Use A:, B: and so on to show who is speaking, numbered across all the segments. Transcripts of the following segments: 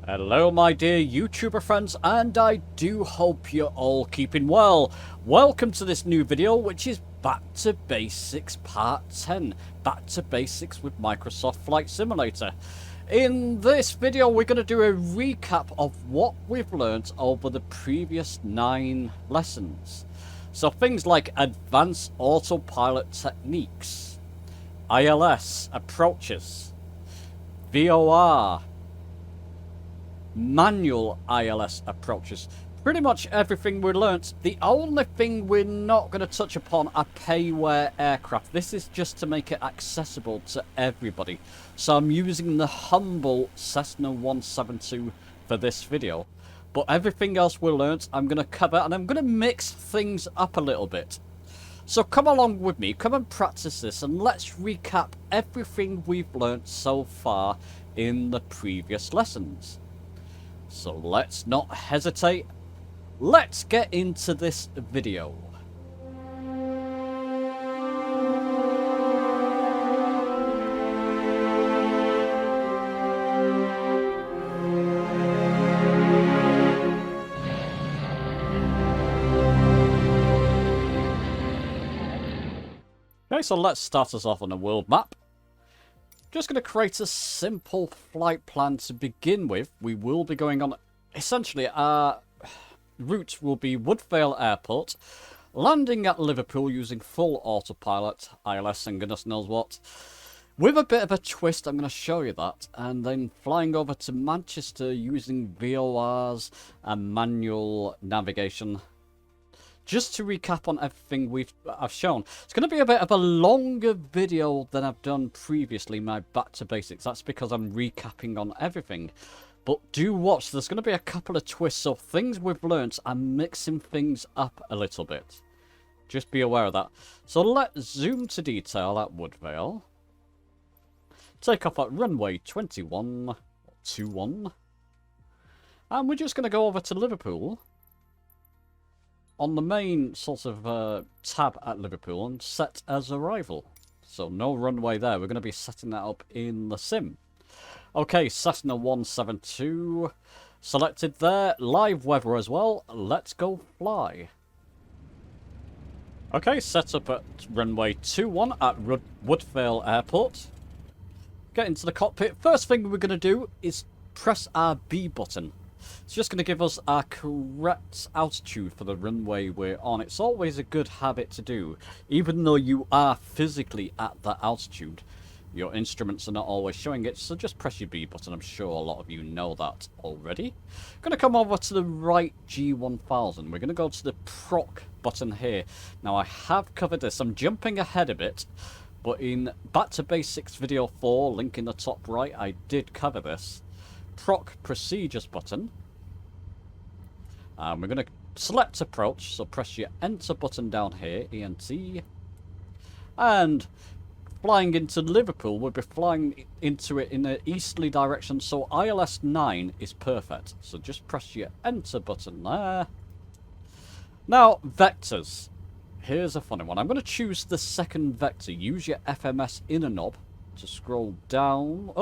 A: Hello my dear YouTuber friends, and I do hope you're all keeping well. Welcome to this new video, which is Back to Basics Part 10. Back to Basics with Microsoft Flight Simulator. In this video we're going to do a recap of what we've learnt over the previous 9 lessons. So things like advanced autopilot techniques, ILS approaches, VOR Manual ILS approaches. Pretty much everything we learnt. The only thing we're not going to touch upon are payware aircraft. This is just to make it accessible to everybody. So I'm using the humble Cessna 172 for this video. But everything else we learnt I'm going to cover, and I'm going to mix things up a little bit. So come along with me, come and practice this, and let's recap everything we've learnt so far in the previous lessons. So let's not hesitate, let's get into this video. Okay, so let's start us off on a world map. Just going to create a simple flight plan to begin with. We will be going on, essentially our route will be Woodvale Airport, landing at Liverpool using full autopilot, ILS and goodness knows what. With a bit of a twist, I'm going to show you that, and then flying over to Manchester using VORs and manual navigation. Just to recap on everything I've shown. It's going to be a bit of a longer video than I've done previously, my Back to Basics. That's because I'm recapping on everything. But do watch, there's going to be a couple of twists of things we've learnt. I'm mixing things up a little bit. Just be aware of that. So let's zoom to detail at Woodvale. Take off at runway 21. And we're just going to go over to Liverpool. On the main sort of tab at Liverpool and set as arrival. So no runway there. We're going to be setting that up in the sim. Okay, Cessna 172 selected there. Live weather as well. Let's go fly. Okay, set up at runway 21 at Woodvale Airport. Get into the cockpit. First thing we're going to do is press our B button. It's just going to give us our correct altitude for the runway we're on. It's always a good habit to do. Even though you are physically at that altitude, your instruments are not always showing it, so just press your B button. I'm sure a lot of you know that already. Going to come over to the right G1000. We're going to go to the proc button here. Now, I have covered this. I'm jumping ahead a bit, but in Back to Basics video 4, link in the top right, I did cover this. Proc procedures button. We're going to select approach, so press your enter button down here, ENT. And flying into Liverpool, we'll be flying into it in an easterly direction, so ILS 9 is perfect. So just press your enter button there. Now, vectors. Here's a funny one. I'm going to choose the second vector. Use your FMS inner knob to scroll down,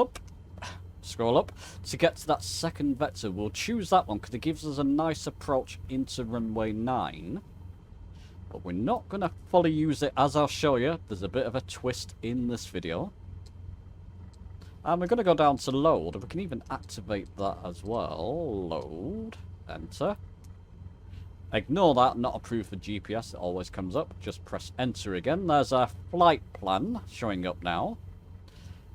A: scroll up to get to that second vector. We'll choose that one because it gives us a nice approach into runway 9. But we're not going to fully use it, as I'll show you. There's a bit of a twist in this video. And we're going to go down to load. We can even activate that as well. Load. Enter. Ignore that. Not approved for GPS. It always comes up. Just press enter again. There's our flight plan showing up now.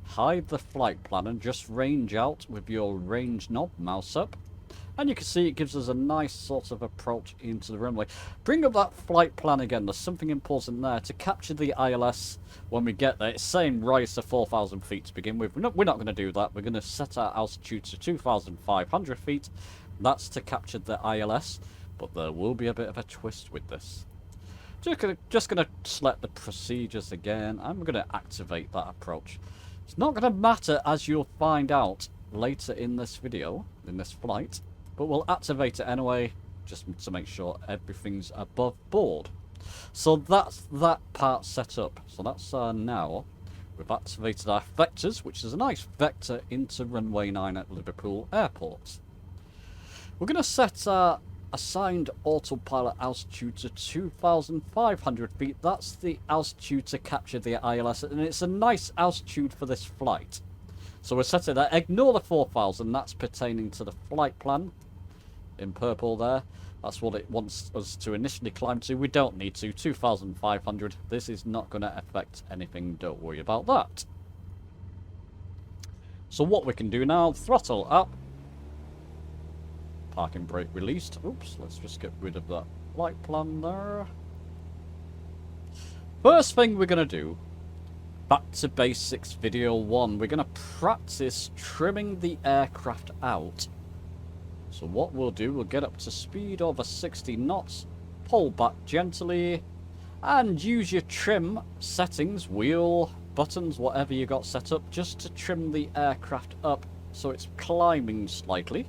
A: Hide the flight plan and just range out with your range knob, mouse up. And you can see it gives us a nice sort of approach into the runway. Bring up that flight plan again. There's something important there. To capture the ILS when we get there, it's saying rise to 4,000 feet to begin with. We're not going to do that. We're going to set our altitude to 2,500 feet. That's to capture the ILS. But there will be a bit of a twist with this. Just going to select the procedures again. And we're going to activate that approach. It's not going to matter, as you'll find out later in this video, in this flight, but we'll activate it anyway, just to make sure everything's above board. So that's that part set up. So that's now. We've activated our vectors, which is a nice vector into runway 9 at Liverpool Airport. We're going to set our assigned autopilot altitude to 2,500 feet. That's the altitude to capture the ILS, and it's a nice altitude for this flight. So we're set it there. Ignore the 4,000, that's pertaining to the flight plan in purple there. That's what it wants us to initially climb to. We don't need to. 2,500. This is not going to affect anything. Don't worry about that. So what we can do now, throttle up. Parking brake released. Oops, let's just get rid of that flight plan there. First thing we're going to do, back to basics video 1. We're going to practice trimming the aircraft out. So what we'll do, we'll get up to speed over 60 knots, pull back gently, and use your trim settings, wheel, buttons, whatever you got set up, just to trim the aircraft up so it's climbing slightly.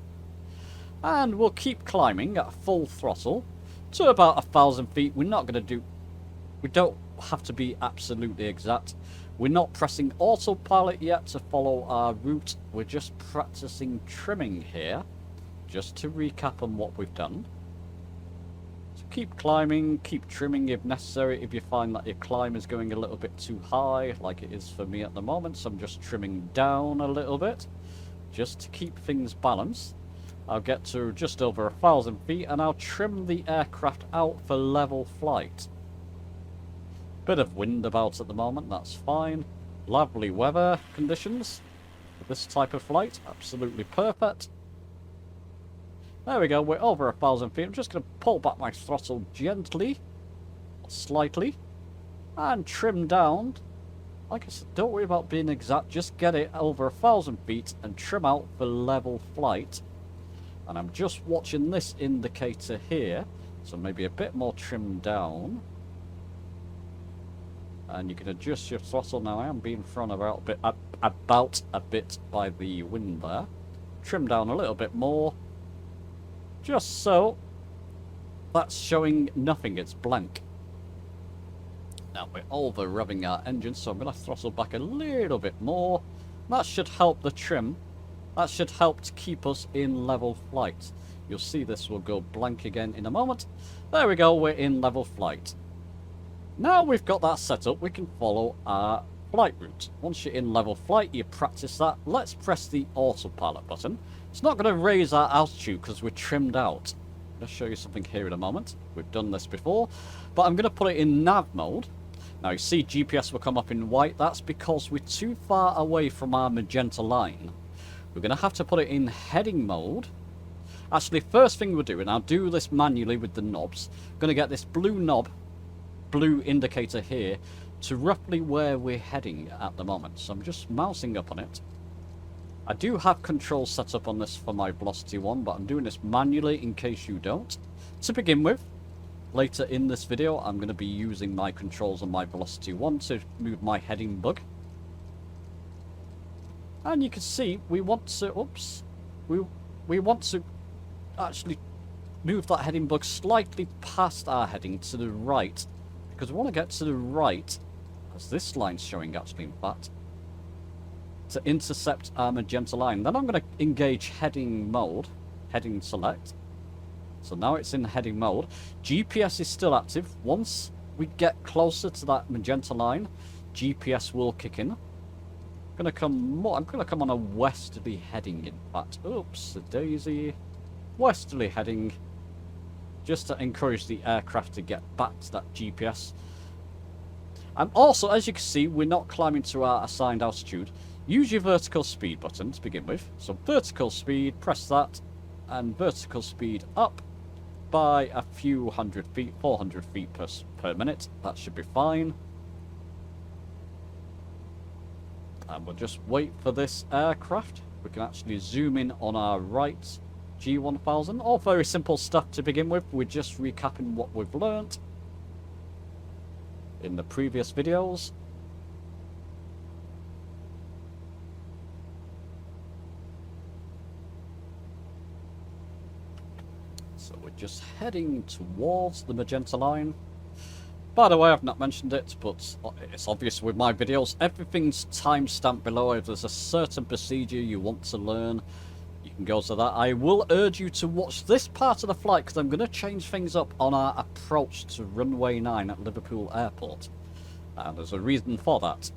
A: And we'll keep climbing at full throttle to about 1,000 feet. We're not going to do... We don't have to be absolutely exact. We're not pressing autopilot yet to follow our route. We're just practicing trimming here. Just to recap on what we've done. So keep climbing, keep trimming if necessary. If you find that your climb is going a little bit too high, like it is for me at the moment, so I'm just trimming down a little bit, just to keep things balanced. I'll get to just over 1,000 feet, and I'll trim the aircraft out for level flight. Bit of wind about at the moment, that's fine. Lovely weather conditions for this type of flight, absolutely perfect. There we go, we're over 1,000 feet. I'm just going to pull back my throttle gently, slightly, and trim down. Like I said, don't worry about being exact, just get it over 1,000 feet and trim out for level flight. And I'm just watching this indicator here, so maybe a bit more trim down. And you can adjust your throttle now. I am being thrown about a bit by the wind there. Trim down a little bit more. Just so that's showing nothing, it's blank. Now we're over revving our engine, so I'm going to throttle back a little bit more. That should help the trim. That should help to keep us in level flight. You'll see this will go blank again in a moment. There we go, we're in level flight. Now we've got that set up, we can follow our flight route. Once you're in level flight, you practice that. Let's press the autopilot button. It's not going to raise our altitude because we're trimmed out. I'm going to show you something here in a moment. We've done this before. But I'm going to put it in nav mode. Now you see GPS will come up in white. That's because we're too far away from our magenta line. We're going to have to put it in heading mode. Actually, first thing we'll do, and I'll do this manually with the knobs. I'm going to get this blue knob, blue indicator here, to roughly where we're heading at the moment. So I'm just mousing up on it. I do have controls set up on this for my velocity one, but I'm doing this manually in case you don't. To begin with, later in this video, I'm going to be using my controls on my velocity one to move my heading bug. And you can see we want to, we want to actually move that heading bug slightly past our heading to the right, because we want to get to the right, as this line's showing actually in fact, to intercept our magenta line. Then I'm going to engage heading mode, heading select. So now it's in heading mode. GPS is still active. Once we get closer to that magenta line, GPS will kick in. I'm going to come on a westerly heading in fact. Oops, a daisy. Westerly heading, just to encourage the aircraft to get back to that GPS. And also, as you can see, we're not climbing to our assigned altitude. Use your vertical speed button to begin with. So vertical speed, press that, and vertical speed up by a few hundred feet, 400 feet per minute. That should be fine. And we'll just wait for this aircraft. We can actually zoom in on our right G1000. All very simple stuff to begin with. We're just recapping what we've learnt in the previous videos. So we're just heading towards the magenta line. By the way, I've not mentioned it, but it's obvious with my videos. Everything's timestamped below. If there's a certain procedure you want to learn, you can go to that. I will urge you to watch this part of the flight because I'm going to change things up on our approach to runway 9 at Liverpool Airport. And there's a reason for that.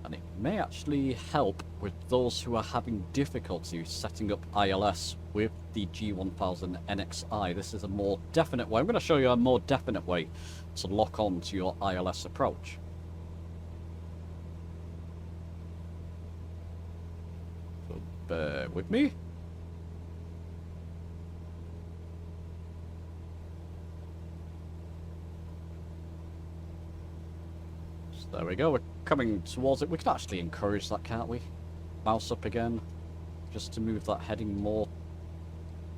A: And it may actually help with those who are having difficulty setting up ILS with the G1000 NXI. This is a more definite way. I'm going to show you a more definite way to lock on to your ILS approach. So bear with me. So there we go. We're coming towards it. We can actually encourage that, can't we? Mouse up again, just to move that heading more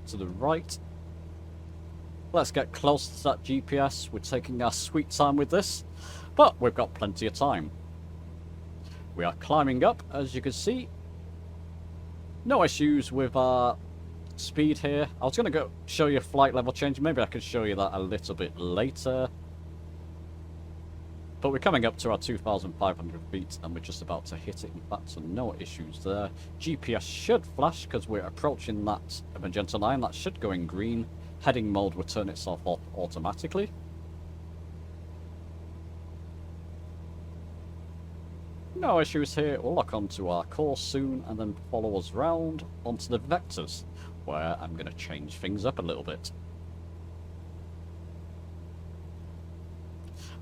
A: to the right. Let's get close to that GPS. We're taking our sweet time with this, but we've got plenty of time. We are climbing up, as you can see. No issues with our speed here. I was going to go show you flight level change. Maybe I could show you that a little bit later. But we're coming up to our 2,500 feet and we're just about to hit it. In fact, so no issues there. GPS should flash because we're approaching that magenta line. That should go in green. Heading mode will turn itself off automatically. No issues here. We'll lock onto our course soon and then follow us round onto the vectors, where I'm going to change things up a little bit.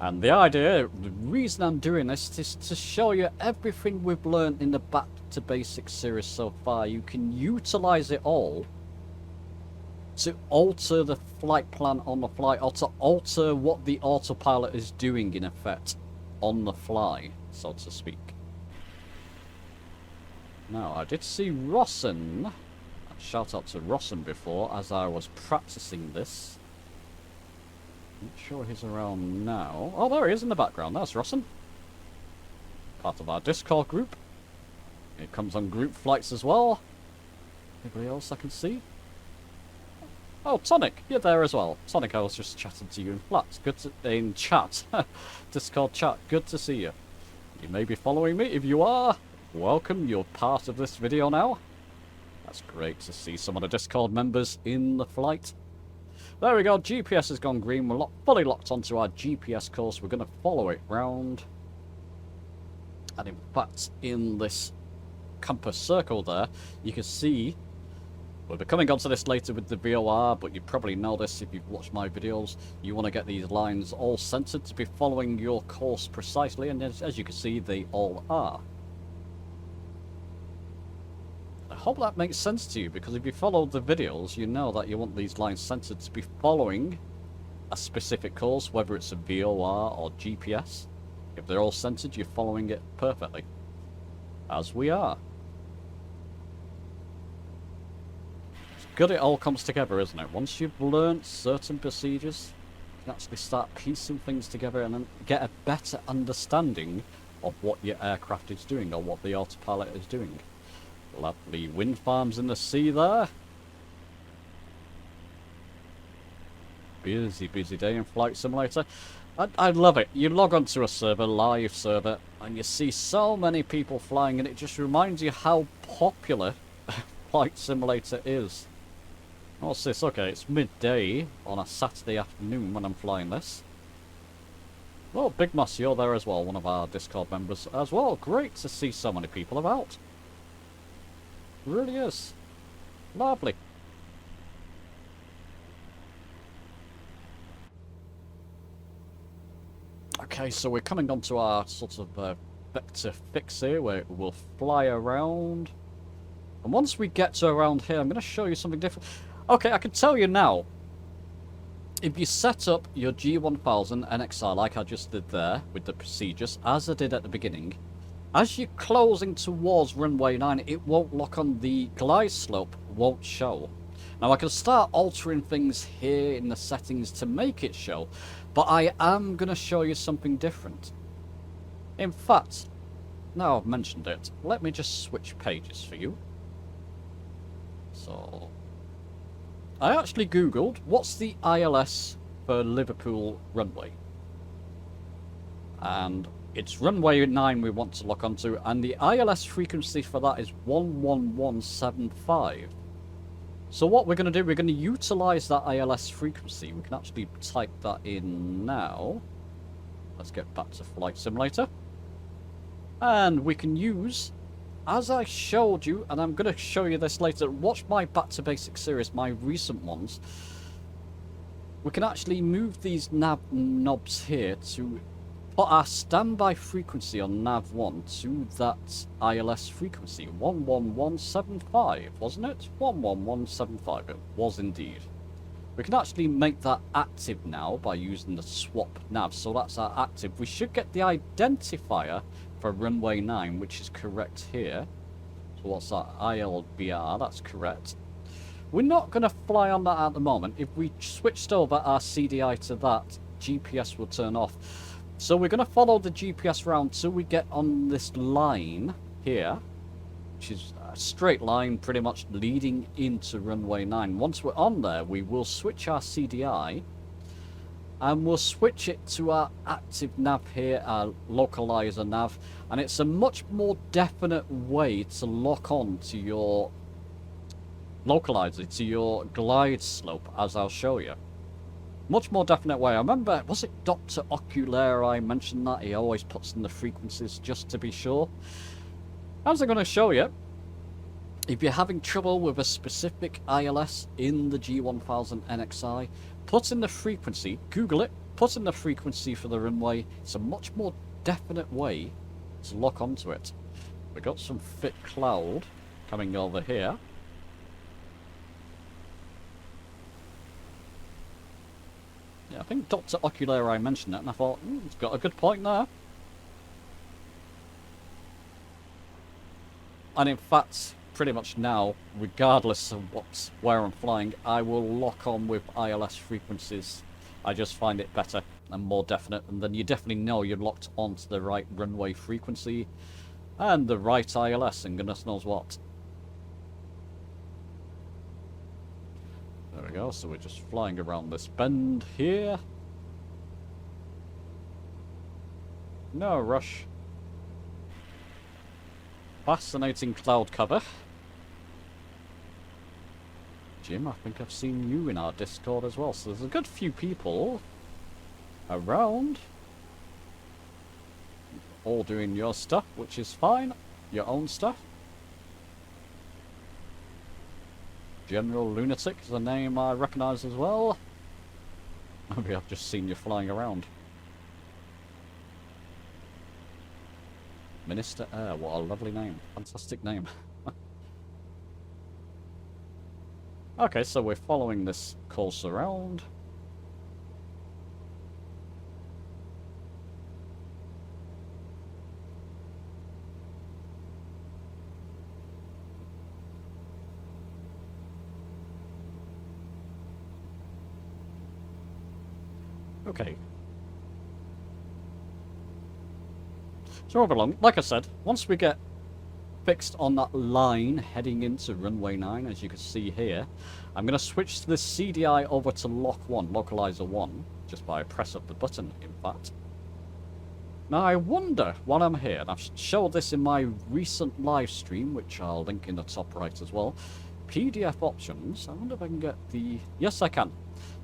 A: And the idea, the reason I'm doing this is to show you everything we've learned in the Back to Basics series so far. You can utilize it all to alter the flight plan on the fly, or to alter what the autopilot is doing in effect on the fly, so to speak. Now, I did see Rossen. Shout out to Rossen before as I was practicing this. Not sure he's around now. Oh, there he is in the background. That's Rossen. Part of our Discord group. It comes on group flights as well. Anybody else I can see? Oh, Tonic, you're there as well. Tonic, I was just chatting to you in flats. Good to... in chat. Discord chat. Good to see you. You may be following me. If you are, welcome. You're part of this video now. That's great to see some of the Discord members in the flight. There we go, GPS has gone green. We're fully locked onto our GPS course. We're going to follow it round. And in fact, in this compass circle there, you can see, we'll be coming onto this later with the VOR, but you probably know this if you've watched my videos. You want to get these lines all centered to be following your course precisely, and as you can see, they all are. I hope that makes sense to you, because if you follow the videos, you know that you want these lines centered to be following a specific course, whether it's a VOR or GPS. If they're all centered, you're following it perfectly. As we are. It's good it all comes together, isn't it? Once you've learnt certain procedures, you can actually start piecing things together and then get a better understanding of what your aircraft is doing, or what the autopilot is doing. Lovely wind farms in the sea there. Busy, busy day in Flight Simulator. I love it. You log onto a server, live server, and you see so many people flying, and it just reminds you how popular Flight Simulator is. What's this? Okay, it's midday on a Saturday afternoon when I'm flying this. Well, Big Moss, you're there as well, one of our Discord members as well. Great to see so many people about. Really is. Lovely. Okay, so we're coming onto our sort of vector fix here, where we'll fly around. And once we get to around here, I'm going to show you something different. Okay, I can tell you now. If you set up your G1000 NXI like I just did there, with the procedures, as I did at the beginning, as you're closing towards runway 9, it won't lock on. The glide slope won't show. Now, I can start altering things here in the settings to make it show, but I am going to show you something different. In fact, now I've mentioned it, let me just switch pages for you. So, I actually Googled, what's the ILS for Liverpool runway. And it's runway 9 we want to lock onto, and the ILS frequency for that is 11175. So what we're going to do, we're going to utilize that ILS frequency. We can actually type that in now. Let's get back to Flight Simulator. And we can use, as I showed you, and I'm going to show you this later, watch my Back to Basics series, my recent ones. We can actually move these nav knobs here to put our standby frequency on nav1 to that ILS frequency, 11175, wasn't it? 11175, it was indeed. We can actually make that active now by using the swap nav, so that's our active. We should get the identifier for runway 9, which is correct here. So what's that? ILBR, that's correct. We're not going to fly on that at the moment. If we switched over our CDI to that, GPS will turn off. So we're going to follow the GPS round till we get on this line here, which is a straight line pretty much leading into runway 9. Once we're on there, we will switch our CDI and we'll switch it to our active nav here, our localizer nav, and it's a much more definite way to lock on to your localizer, to your glide slope, as I'll show you. Much more definite way. I remember, was it Dr. Oculera I mentioned that? He always puts in the frequencies just to be sure. As I'm going to show you, if you're having trouble with a specific ILS in the G1000 NXI, put in the frequency, Google it, put in the frequency for the runway. It's a much more definite way to lock onto it. We've got some thick cloud coming over here. Yeah, I think Dr. Oculera I mentioned it, and I thought, it's got a good point there. And in fact, pretty much now, regardless of where I'm flying, I will lock on with ILS frequencies. I just find it better and more definite, and then you definitely know you're locked onto the right runway frequency and the right ILS, and goodness knows what. There we go, so we're just flying around this bend here. No rush. Fascinating cloud cover. Jim, I think I've seen you in our Discord as well, so there's a good few people around. All doing your stuff, which is fine. Your own stuff. General Lunatic is a name I recognise as well. Maybe I've just seen you flying around. Minister Air, what a lovely name. Fantastic name. Okay, so we're following this course around. Okay. So over along, like I said, once we get fixed on that line heading into runway 9, as you can see here, I'm going to switch the CDI over to lock 1, localizer 1, just by a press of the button, in fact. Now I wonder, while I'm here, and I've showed this in my recent live stream, which I'll link in the top right as well, PDF options, I wonder if I can get the... Yes, I can.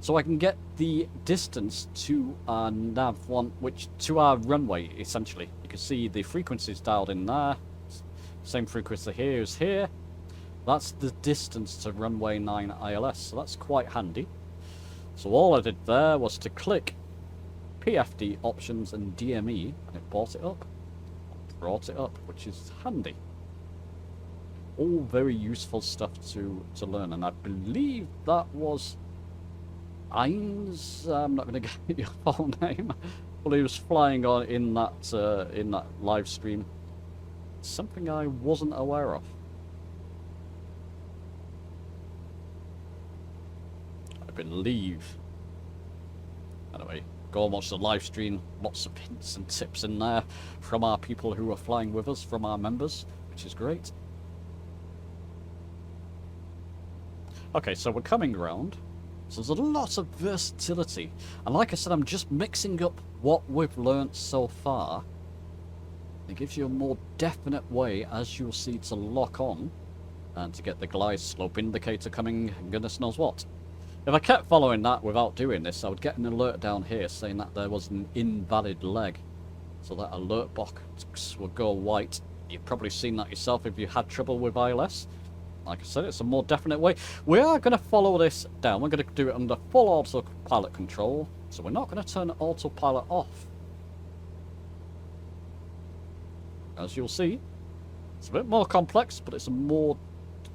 A: So I can get the distance to our nav1, which to our runway, essentially. You can see the frequencies dialed in there. Same frequency here as here. That's the distance to runway 9 ILS, so that's quite handy. So all I did there was to click PFD options and DME, and it brought it up, which is handy. All very useful stuff to learn, and I believe that was Eins. I'm not going to get your full name. Well, he was flying on in that live stream. Something I wasn't aware of. I believe. Anyway, go and watch the live stream. Lots of hints and tips in there from our people who are flying with us, from our members, which is great. Okay, so we're coming round. So there's a lot of versatility. And like I said, I'm just mixing up what we've learnt so far. It gives you a more definite way, as you'll see, to lock on and to get the glide slope indicator coming, goodness knows what. If I kept following that without doing this, I would get an alert down here saying that there was an invalid leg. So that alert box would go white. You've probably seen that yourself if you had trouble with ILS. Like I said, it's a more definite way. We are going to follow this down. We're going to do it under full autopilot control. So we're not going to turn autopilot off. As you'll see, it's a bit more complex, but it's a more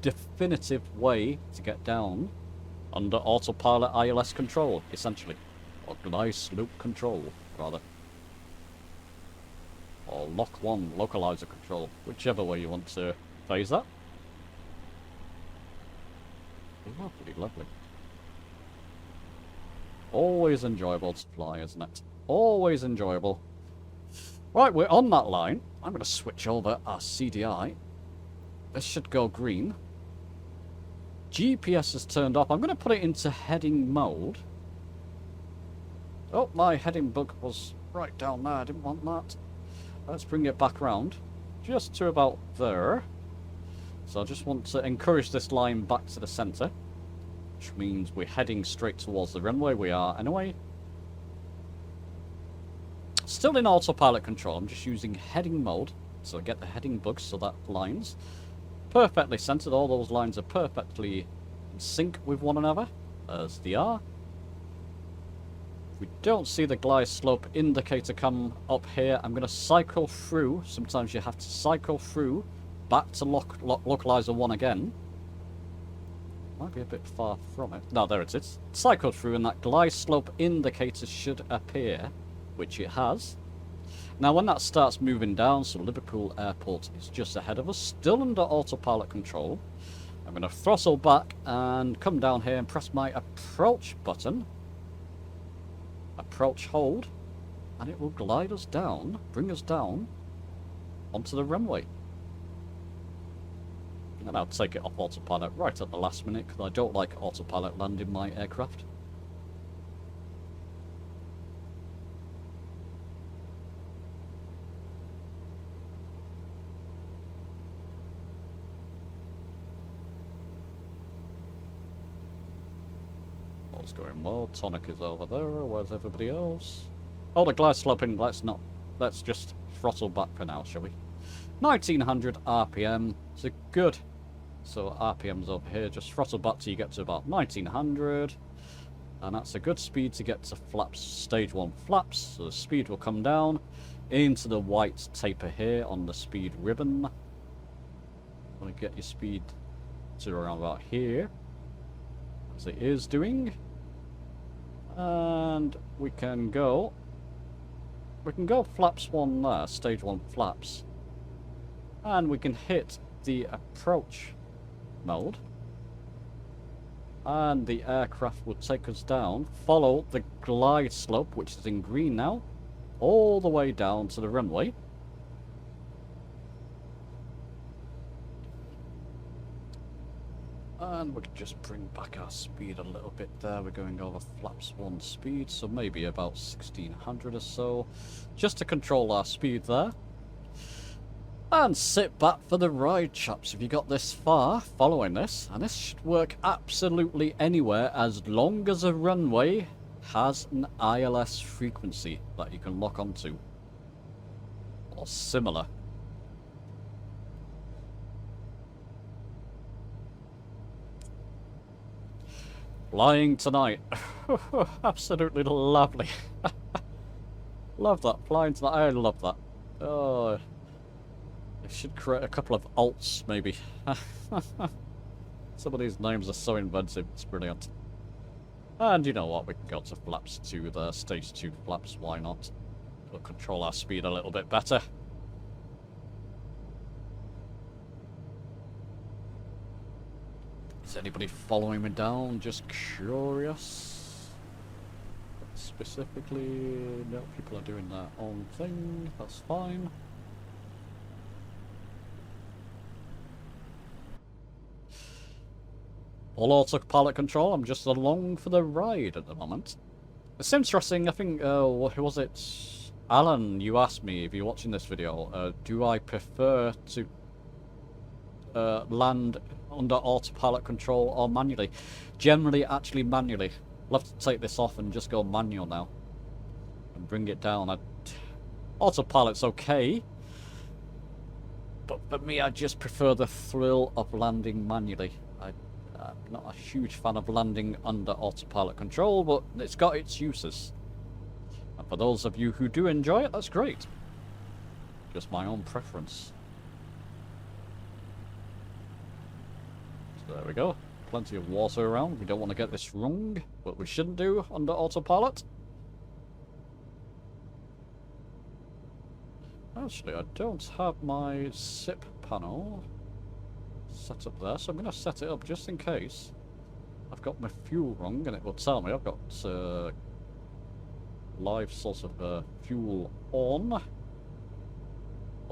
A: definitive way to get down under autopilot ILS control, essentially. Or glide slope control, rather. Or lock 1 localizer control, whichever way you want to phase that. Lovely, lovely. Always enjoyable to fly, isn't it? Always enjoyable. Right, we're on that line. I'm going to switch over our CDI. This should go green. GPS is turned off. I'm going to put it into heading mode. Oh, my heading bug was right down there. I didn't want that. Let's bring it back round. Just to about there. So I just want to encourage this line back to the centre. Which means we're heading straight towards the runway. We are anyway. Still in autopilot control. I'm just using heading mode. So I get the heading bug so that line's perfectly centered. All those lines are perfectly in sync with one another, as they are. We don't see the glide slope indicator come up here. I'm going to cycle through. Sometimes you have to cycle through back to localizer 1 again. Might be a bit far from it. No, there it is. Cycle through and that glide slope indicator should appear, which it has. Now when that starts moving down, so Liverpool Airport is just ahead of us, still under autopilot control. I'm going to throttle back and come down here and press my approach button. Approach hold. And it will glide us down, bring us down onto the runway. And I'll take it off autopilot right at the last minute because I don't like autopilot landing my aircraft. All's going well. Tonic is over there. Where's everybody else? Oh, the glide sloping. Let's just throttle back for now, shall we? 1900 RPM. So good. So RPM's over here. Just throttle back till you get to about 1900. And that's a good speed to get to flaps, stage 1 flaps. So the speed will come down into the white taper here on the speed ribbon. Want to get your speed to around about here, as it is doing. And we can go flaps 1 there, stage 1 flaps. And we can hit the approach mode. And the aircraft will take us down, follow the glide slope, which is in green now, all the way down to the runway. And we can just bring back our speed a little bit there. We're going over flaps 1 speed, so maybe about 1600 or so, just to control our speed there. And sit back for the ride, chaps, if you got this far following this. And this should work absolutely anywhere as long as a runway has an ILS frequency that you can lock onto. Or similar. Flying tonight. Absolutely lovely. Love that. Flying tonight. I love that. Oh, I should create a couple of alts, maybe. Some of these names are so inventive. It's brilliant. And you know what? We can go to flaps 2 there. Stage 2 flaps. Why not? We'll control our speed a little bit better. Is anybody following me down? Just curious. Specifically, no, people are doing their own thing. That's fine. All autopilot control, I'm just along for the ride at the moment. It's interesting, I think, who was it? Alan, you asked me, if you're watching this video, do I prefer to land under autopilot control or manually? Generally, actually manually. I'll have to take this off and just go manual now. And bring it down. Autopilot's okay. But for me, I just prefer the thrill of landing manually. I'm not a huge fan of landing under autopilot control, but it's got its uses. And for those of you who do enjoy it, that's great. Just my own preference. So there we go. Plenty of water around. We don't want to get this wrong, but we shouldn't do under autopilot. Actually, I don't have my SIP panel set up there, so I'm going to set it up just in case I've got my fuel wrong, and it will tell me I've got live source of fuel on, or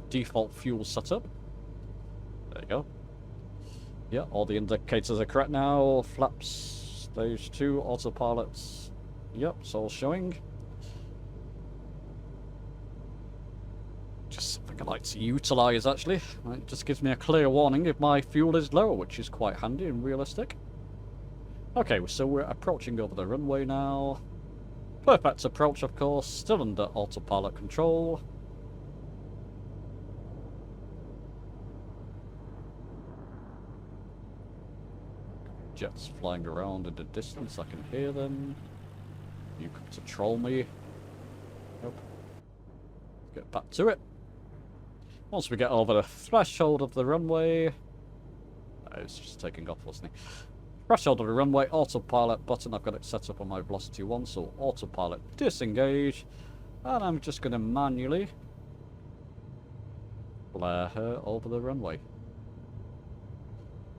A: default fuel setup. There you go. Yeah, all the indicators are correct now. Flaps, stage 2, autopilots. Yep, it's all showing. Just something I like to utilise, actually. It just gives me a clear warning if my fuel is low, which is quite handy and realistic. Okay, so we're approaching over the runway now. Perfect approach, of course. Still under autopilot control. Jets flying around in the distance. I can hear them. You come to troll me. Nope. Get back to it. Once we get over the threshold of the runway... it's just taking off, wasn't it? Threshold of the runway, autopilot button. I've got it set up on my velocity 1, so autopilot disengage. And I'm just going to manually flare her over the runway.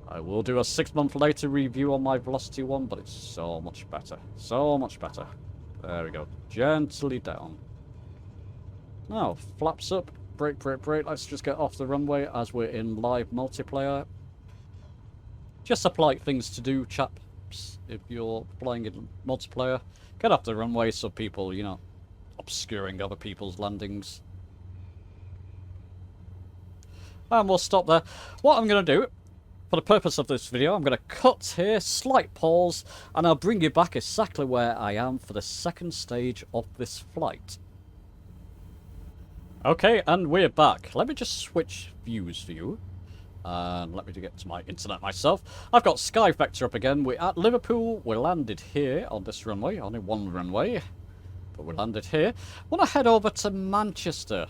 A: I will do a 6-month later review on my velocity 1, but it's so much better. So much better. There we go. Gently down. Now, flaps up. Brake, brake, brake. Let's just get off the runway as we're in live multiplayer. Just a polite things to do, chaps, if you're flying in multiplayer. Get off the runway so people, you know, obscuring other people's landings. And we'll stop there. What I'm going to do, for the purpose of this video, I'm going to cut here, slight pause, and I'll bring you back exactly where I am for the second stage of this flight. Okay, and we're back. Let me just switch views for you. And let me get to my internet myself. I've got Sky Vector up again. We're at Liverpool. We landed here on this runway. Only one runway. But we landed here. I want to head over to Manchester.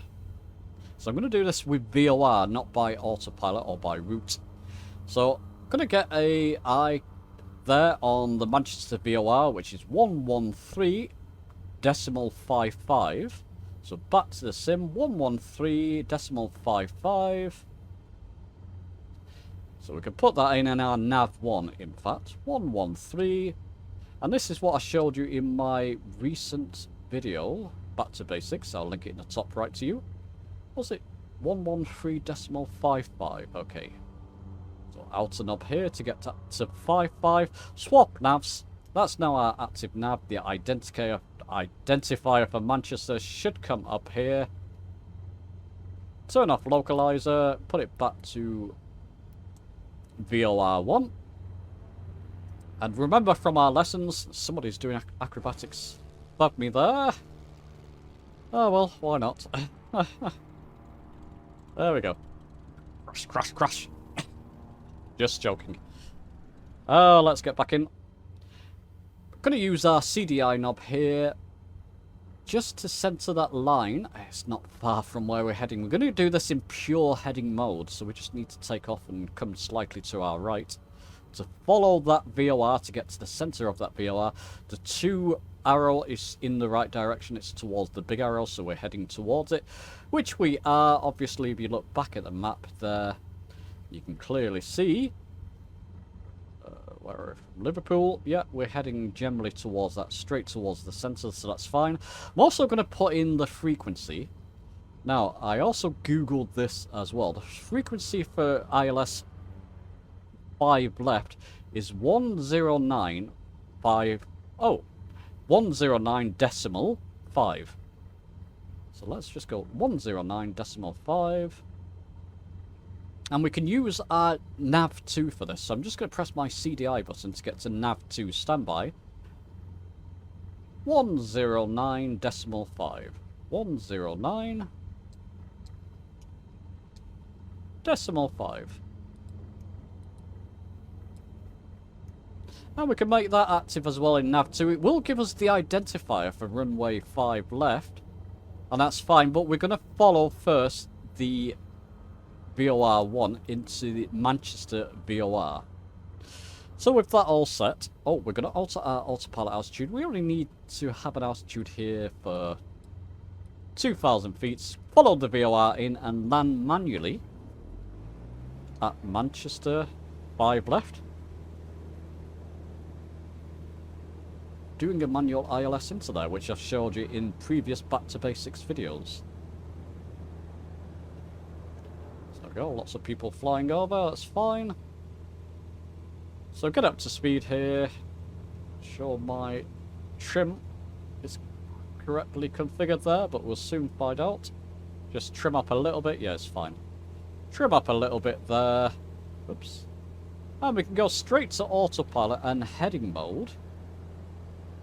A: So I'm going to do this with VOR, not by autopilot or by route. So I'm going to get a eye there on the Manchester VOR, which is 113.55. So back to the sim, 113.55. So we can put that in our nav1, in fact, 113. And this is what I showed you in my recent video, Back to Basics. I'll link it in the top right to you. Was it 113.55? Okay. So out and up here to get to 55. Swap navs. That's now our active nav. The identifier for Manchester should come up here. Turn off localizer. Put it back to VOR1. And remember from our lessons, somebody's doing acrobatics above me there. Oh well, why not? There we go. Crash, crash, crash. Just joking. Let's get back in. I'm going to use our CDI knob here just to center that line. It's not far from where we're heading. We're going to do this in pure heading mode, so we just need to take off and come slightly to our right to follow that VOR to get to the center of that VOR. The 2 arrow is in the right direction. It's towards the big arrow, so we're heading towards it, which we are. Obviously, if you look back at the map there, you can clearly see where we're from Liverpool. Yeah, we're heading generally towards that, straight towards the center, so that's fine. I'm also going to put in the frequency. Now, I also googled this as well. The frequency for ILS 5 left is 109.5. So let's just go 109.5. And we can use our nav2 for this. So I'm just going to press my CDI button to get to nav2 standby. 109.5. 109.5. And we can make that active as well in nav2. It will give us the identifier for runway 5 left. And that's fine, but we're going to follow first the VOR 1 into the Manchester VOR. So with that all set, we're going to alter our autopilot altitude. We only need to have an altitude here for 2,000 feet. Follow the VOR in and land manually at Manchester 5 left. Doing a manual ILS into there, which I've showed you in previous Back to Basics videos. So there we go, lots of people flying over, that's fine. So get up to speed here. Sure my trim is correctly configured there, but we'll soon find out. Just trim up a little bit, yeah, it's fine. Trim up a little bit there. Oops. And we can go straight to autopilot and heading mode.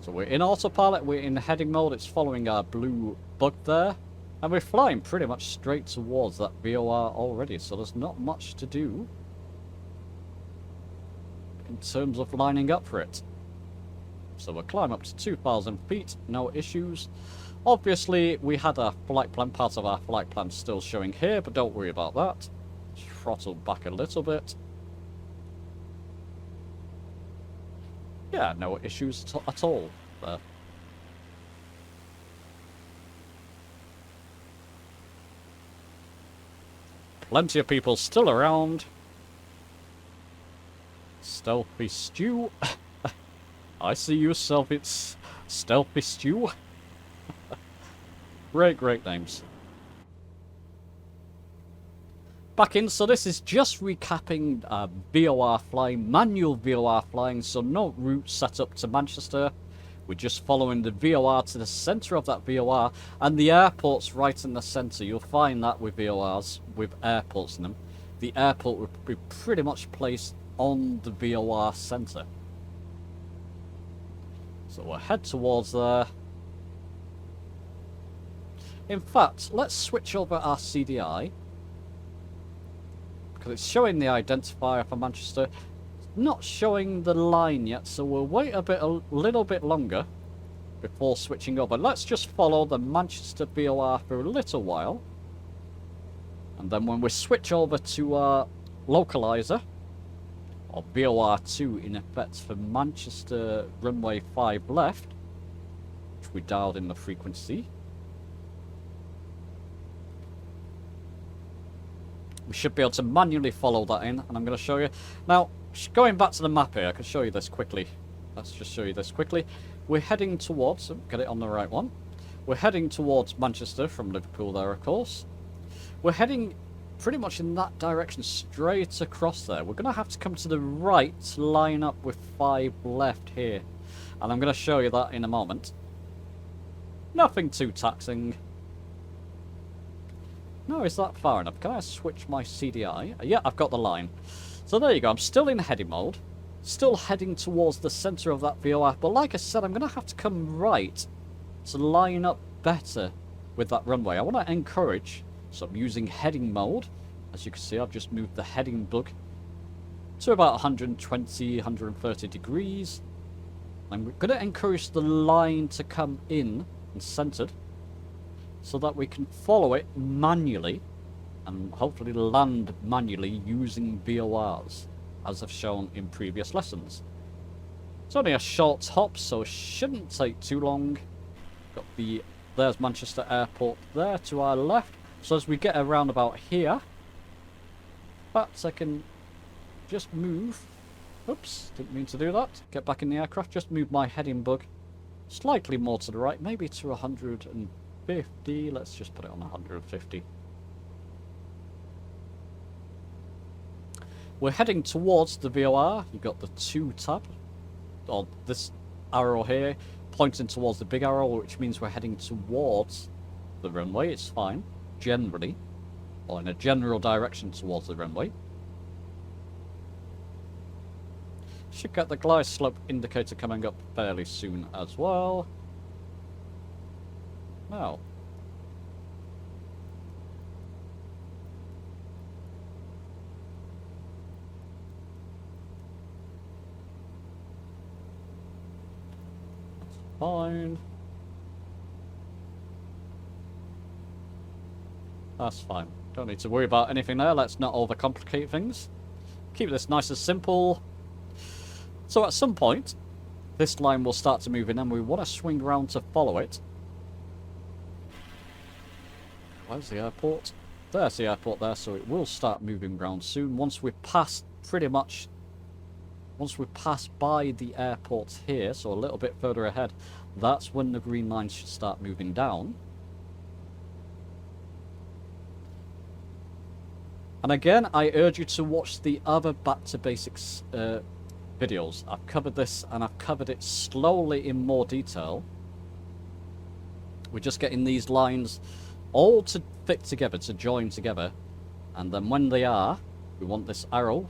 A: So we're in autopilot, we're in heading mode, it's following our blue bug there. And we're flying pretty much straight towards that VOR already, so there's not much to do in terms of lining up for it. So we'll climb up to 2,000 feet, no issues. Obviously, we had a flight plan, part of our flight plan still showing here, but don't worry about that. Throttle back a little bit. Yeah, no issues at all there. Plenty of people still around. Stealthy Stew. I see you, Stealthy Stew. Great names. Back in, so this is just recapping VOR flying, manual VOR flying, so no route set up to Manchester. We're just following the VOR to the centre of that VOR, and the airport's right in the centre. You'll find that with VORs, with airports in them. The airport would be pretty much placed on the VOR centre. So we'll head towards there. In fact, let's switch over our CDI. Because it's showing the identifier for Manchester. It's not showing the line yet, so we'll wait a little bit longer before switching over. Let's just follow the Manchester VOR for a little while. And then when we switch over to our localizer, or VOR2 in effect for Manchester runway 5 left, which we dialed in the frequency, we should be able to manually follow that in, and I'm going to show you. Now, going back to the map here, I can show you this quickly. Let's just show you this quickly. We're heading towards, get it on the right one. We're heading towards Manchester from Liverpool there, of course. We're heading pretty much in that direction, straight across there. We're going to have to come to the right to line up with 5 left here. And I'm going to show you that in a moment. Nothing too taxing. No, is that far enough? Can I switch my CDI? Yeah, I've got the line. So there you go. I'm still in heading mode. Still heading towards the centre of that VOR. But like I said, I'm going to have to come right to line up better with that runway. I want to encourage, so I'm using heading mode. As you can see, I've just moved the heading bug to about 120, 130 degrees. I'm going to encourage the line to come in and centred, so that we can follow it manually and hopefully land manually using VORs, as I've shown in previous lessons. It's only a short hop, so it shouldn't take too long. Got there's Manchester Airport there to our left. So as we get around about here, perhaps I can just move. Oops, didn't mean to do that. Get back in the aircraft, just move my heading bug slightly more to the right, maybe to 150. Let's just put it on 150. We're heading towards the VOR. You've got the 2 tab, or this arrow here, pointing towards the big arrow, which means we're heading towards the runway. It's fine, generally, or in a general direction towards the runway. Should get the glide slope indicator coming up fairly soon as well. Now, fine. That's fine. Don't need to worry about anything there. Let's not overcomplicate things. Keep this nice and simple. So at some point, this line will start to move in and we want to swing around to follow it. Where's the airport? There's the airport there, so it will start moving around soon. Once we pass by the airport here, so a little bit further ahead, that's when the green line should start moving down. And again, I urge you to watch the other Back to Basics videos. I've covered this and I've covered it slowly in more detail. We're just getting these lines all to fit together, to join together. And then when they are, we want this arrow,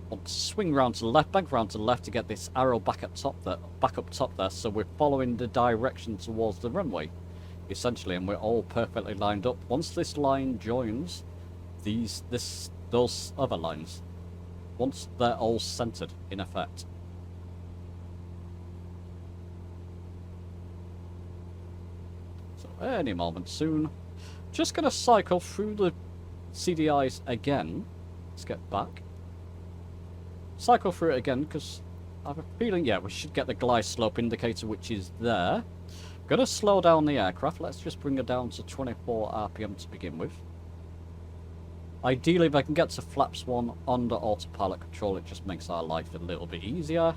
A: want to swing round to the left, back round to the left to get this arrow back up top there, so we're following the direction towards the runway, essentially, and we're all perfectly lined up. Once this line joins those other lines, once they're all centered in effect. So any moment soon. Just going to cycle through the CDIs again. Let's get back. Cycle through it again because I have a feeling, yeah, we should get the glide slope indicator, which is there. Going to slow down the aircraft. Let's just bring it down to 24 RPM to begin with. Ideally, if I can get to flaps 1 under autopilot control, it just makes our life a little bit easier.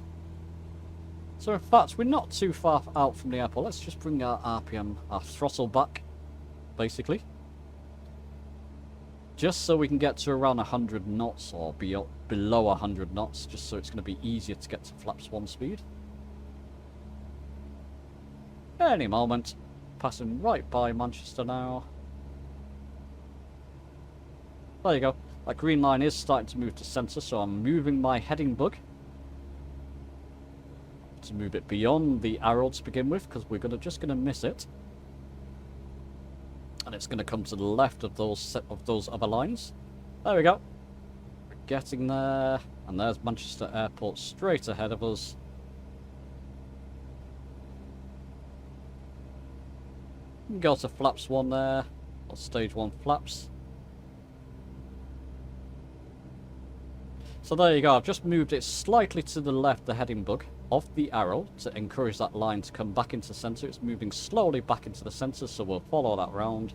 A: So in fact, we're not too far out from the airport. Let's just bring our RPM, our throttle back, basically. Just so we can get to around 100 knots or below 100 knots, just so it's going to be easier to get to flaps 1 speed. Any moment. Passing right by Manchester now. There you go. That green line is starting to move to centre, so I'm moving my heading bug to move it beyond the arrow to begin with, because we're just going to miss it. And it's going to come to the left of those other lines. There we go. We're getting there. And there's Manchester Airport straight ahead of us. We can go to flaps 1 there. Or stage 1 flaps. So there you go. I've just moved it slightly to the left, the heading bug, of the arrow to encourage that line to come back into centre. It's moving slowly back into the centre, so we'll follow that round.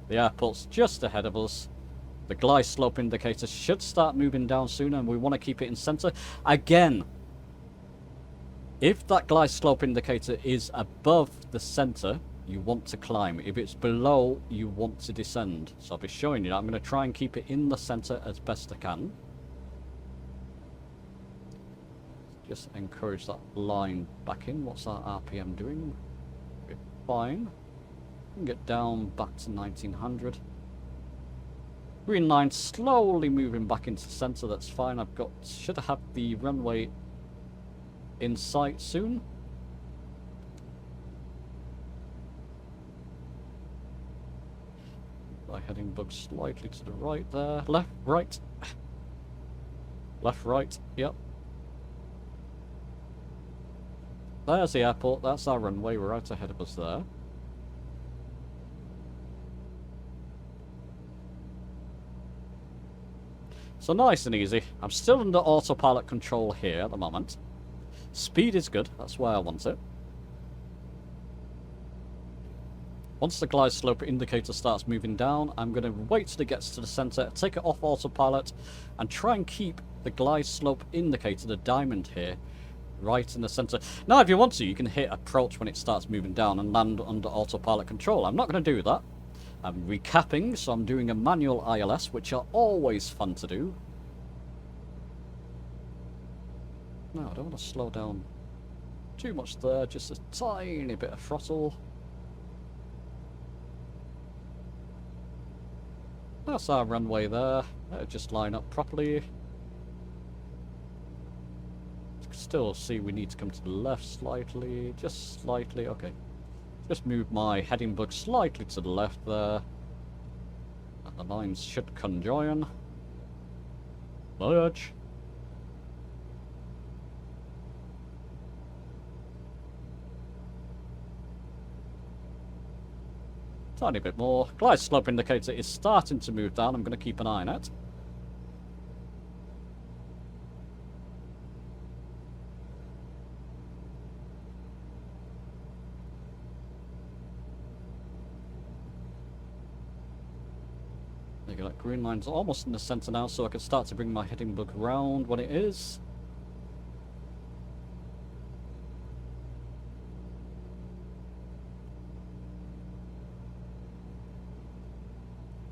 A: The airport's just ahead of us. The glide slope indicator should start moving down soon, and we want to keep it in centre. Again, if that glide slope indicator is above the centre, you want to climb. If it's below, you want to descend. So I'll be showing you that. I'm going to try and keep it in the centre as best I can. Just encourage that line back in. What's our RPM doing? We're fine. We can get down back to 1900. Green line slowly moving back into centre. That's fine. Should have the runway in sight soon. My heading bug slightly to the right there. Left, right. Left, right. Yep. There's the airport, that's our runway, we're right ahead of us there. So nice and easy. I'm still under autopilot control here at the moment. Speed is good, that's where I want it. Once the glide slope indicator starts moving down, I'm going to wait till it gets to the centre, take it off autopilot, and try and keep the glide slope indicator, the diamond here, right in the centre. Now, if you want to, you can hit approach when it starts moving down and land under autopilot control. I'm not going to do that. I'm recapping, so I'm doing a manual ILS, which are always fun to do. No, I don't want to slow down too much there, just a tiny bit of throttle. That's our runway there. Just line up properly. Still see we need to come to the left slightly, just slightly, okay. Just move my heading bug slightly to the left there. And the lines should conjoin. Merge. Tiny bit more. Glide slope indicator is starting to move down. I'm going to keep an eye on it. There you go, that green line's almost in the centre now, so I can start to bring my heading bug round when it is.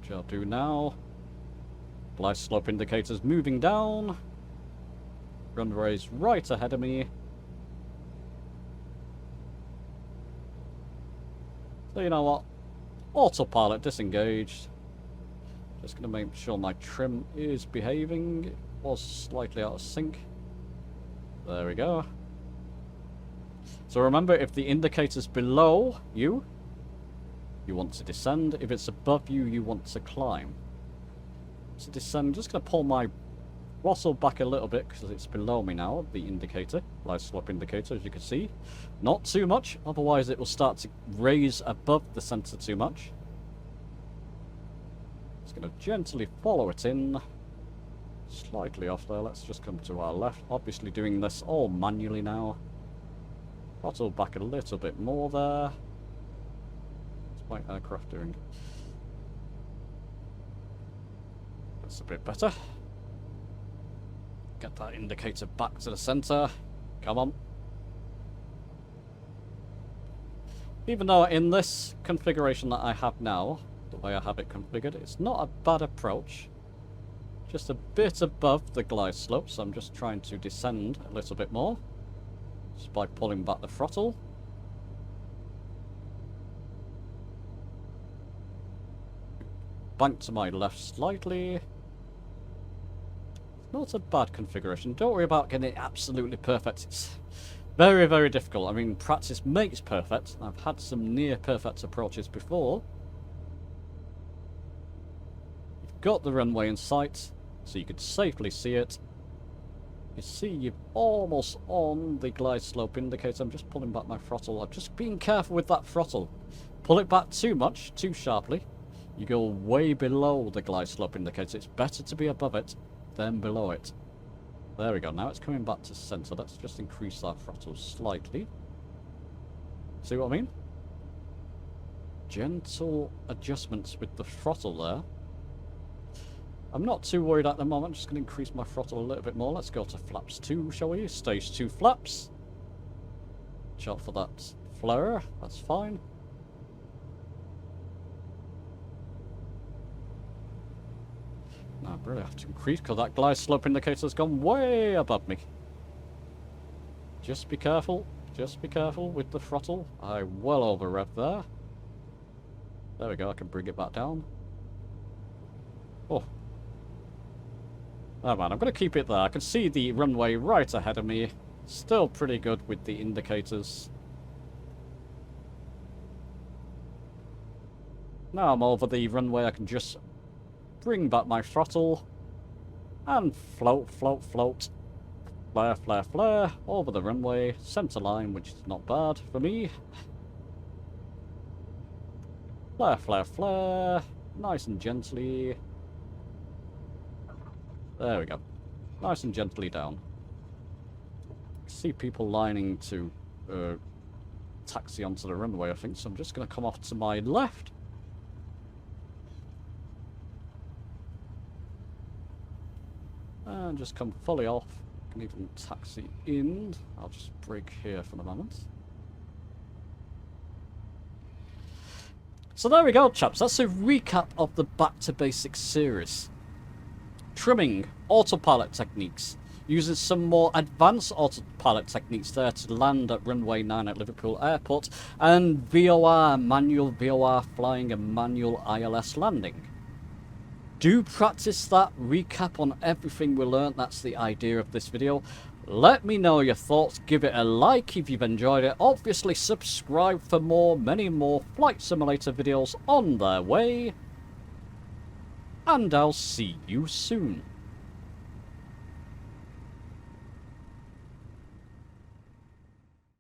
A: Which I'll do now. Glide slope indicators moving down. Runway's right ahead of me. So you know what? Autopilot disengaged. Just going to make sure my trim is behaving. It was slightly out of sync. There we go. So remember, if the indicator's below you, you want to descend. If it's above you, you want to climb. To descend, I'm just going to pull my throttle back a little bit because it's below me now, the indicator, glide slope indicator, as you can see. Not too much, otherwise it will start to raise above the centre too much. Just going to gently follow it in. Slightly off there, let's just come to our left. Obviously doing this all manually now. Throttle back a little bit more there. What's my aircraft doing? That's a bit better. Get that indicator back to the centre. Come on. Even though in this configuration that I have now, the way I have it configured, it's not a bad approach. Just a bit above the glide slope, so I'm just trying to descend a little bit more. Just by pulling back the throttle. Bank to my left slightly. Not a bad configuration. Don't worry about getting it absolutely perfect. It's very, very difficult. I mean, practice makes perfect. I've had some near perfect approaches before. You've got the runway in sight, so you can safely see it. You see you're almost on the glide slope indicator. I'm just pulling back my throttle. I'm just being careful with that throttle. Pull it back too much, too sharply. You go way below the glide slope indicator. It's better to be above it than below it. There we go. Now it's coming back to center. Let's just increase that throttle slightly. See what I mean? Gentle adjustments with the throttle there. I'm not too worried at the moment. I'm just going to increase my throttle a little bit more. Let's go to flaps 2, shall we? Stage 2 flaps. Watch out for that flare. That's fine. Now I really have to increase because that glide slope indicator's gone way above me. Just be careful. Just be careful with the throttle. I well over rev there. There we go. I can bring it back down. Oh. Oh man, I'm going to keep it there. I can see the runway right ahead of me. Still pretty good with the indicators. Now I'm over the runway, I can just bring back my throttle and float, float, float. Flare, flare, flare over the runway. Centre line, which is not bad for me. Flare, flare, flare. Nice and gently. There we go. Nice and gently down. See people lining to taxi onto the runway, I think, so I'm just going to come off to my left. And just come fully off. I can even taxi in. I'll just brake here for the moment. So there we go, chaps. That's a recap of the Back to Basics series. Trimming, autopilot techniques, using some more advanced autopilot techniques there to land at runway 9 at Liverpool Airport, and VOR, manual VOR flying, and manual ILS landing. Do practice that, recap on everything we learnt. That's the idea of this video. Let me know your thoughts, give it a like if you've enjoyed it, obviously subscribe for more, many more Flight Simulator videos on their way, and I'll see you soon.